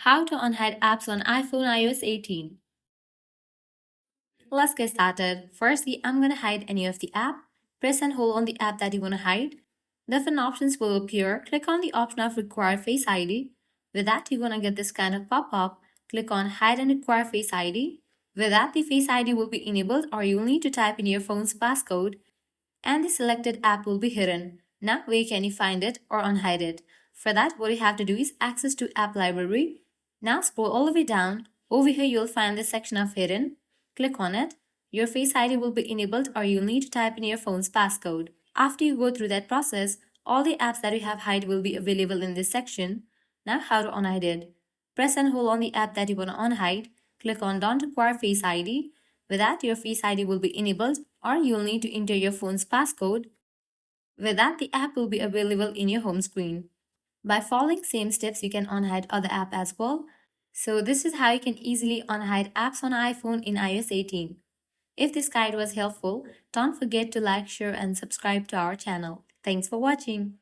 How to unhide apps on iPhone iOS 18. Let's get started. Firstly, I'm going to hide any of the app. Press and hold on the app that you want to hide. Different options will appear. Click on the option of Require Face ID. With that, you're going to get this kind of pop-up. Click on Hide and Require Face ID. With that, the Face ID will be enabled, or you'll need to type in your phone's passcode and the selected app will be hidden. Now, where can you find it or unhide it? For that, what you have to do is access to app library. Now scroll all the way down. Over here, you'll find this section of hidden. Click on it. Your Face ID will be enabled, or you'll need to type in your phone's passcode. After you go through that process, all the apps that you have hid will be available in this section. Now, how to unhide it? Press and hold on the app that you want to unhide. Click on Don't Require Face ID. With that, your Face ID will be enabled, or you'll need to enter your phone's passcode. With that, the app will be available in your home screen. By following same steps, you can unhide other app as well. So this is how you can easily unhide apps on iPhone in iOS 18. If this guide was helpful, don't forget to like, share and subscribe to our channel. Thanks for watching.